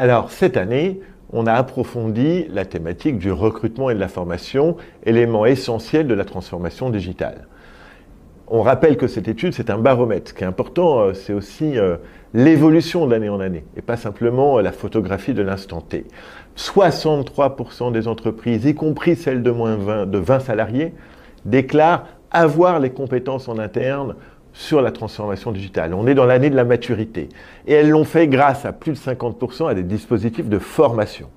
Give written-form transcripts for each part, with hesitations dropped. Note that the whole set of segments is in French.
Alors, cette année, on a approfondi la thématique du recrutement et de la formation, élément essentiel de la transformation digitale. On rappelle que cette étude, c'est un baromètre. Ce qui est important, c'est aussi l'évolution d'année en année, et pas simplement la photographie de l'instant T. 63% des entreprises, y compris celles de moins de 20 salariés, déclarent avoir les compétences en interne sur la transformation digitale. On est dans l'année de la maturité. Et elles l'ont fait grâce à plus de 50% à des dispositifs de formation.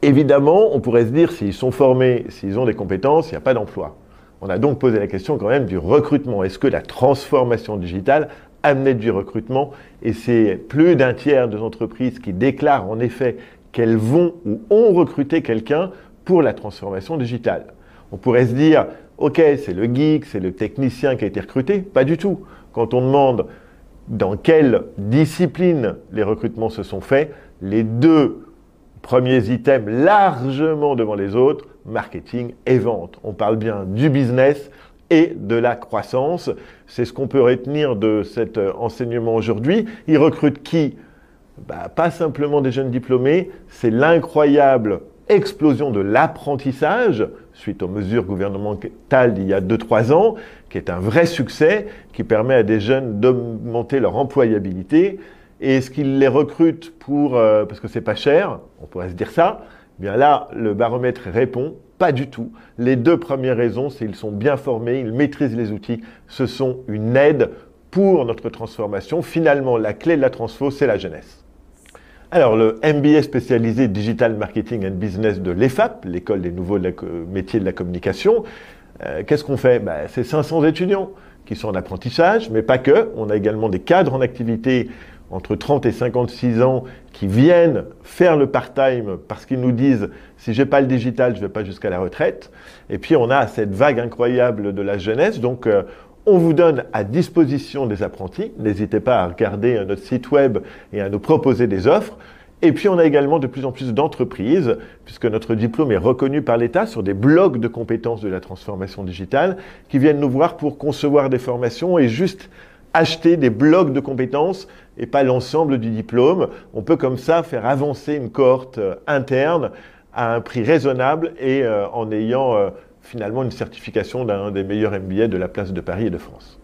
Évidemment, on pourrait se dire, s'ils sont formés, s'ils ont des compétences, il n'y a pas d'emploi. On a donc posé la question quand même du recrutement. Est-ce que la transformation digitale amenait du recrutement? Et c'est plus d'un tiers des entreprises qui déclarent en effet qu'elles vont ou ont recruté quelqu'un pour la transformation digitale. On pourrait se dire, ok, c'est le geek, c'est le technicien qui a été recruté. Pas du tout. Quand on demande dans quelle discipline les recrutements se sont faits, les deux premiers items largement devant les autres, marketing et vente. On parle bien du business et de la croissance. C'est ce qu'on peut retenir de cet enseignement aujourd'hui. Ils recrutent qui? Pas simplement des jeunes diplômés, c'est l'incroyable explosion de l'apprentissage suite aux mesures gouvernementales d'il y a 2-3 ans, qui est un vrai succès, qui permet à des jeunes d'augmenter leur employabilité. Et est-ce qu'ils les recrutent parce que c'est pas cher? On pourrait se dire ça. Bien là, le baromètre répond, pas du tout. Les deux premières raisons, c'est qu'ils sont bien formés, ils maîtrisent les outils, ce sont une aide pour notre transformation. Finalement, la clé de la transfo, c'est la jeunesse. Alors, le MBA spécialisé Digital Marketing and Business de l'EFAP, l'école des nouveaux métiers de la communication, qu'est-ce qu'on fait? C'est 500 étudiants qui sont en apprentissage, mais pas que. On a également des cadres en activité entre 30 et 56 ans qui viennent faire le part-time parce qu'ils nous disent « si j'ai pas le digital, je ne vais pas jusqu'à la retraite ». Et puis, on a cette vague incroyable de la jeunesse. Donc, on vous donne à disposition des apprentis. N'hésitez pas à regarder notre site web et à nous proposer des offres. Et puis, on a également de plus en plus d'entreprises, puisque notre diplôme est reconnu par l'État sur des blocs de compétences de la transformation digitale, qui viennent nous voir pour concevoir des formations et juste acheter des blocs de compétences et pas l'ensemble du diplôme. On peut comme ça faire avancer une cohorte interne à un prix raisonnable et en ayant finalement une certification d'un des meilleurs MBA de la place de Paris et de France.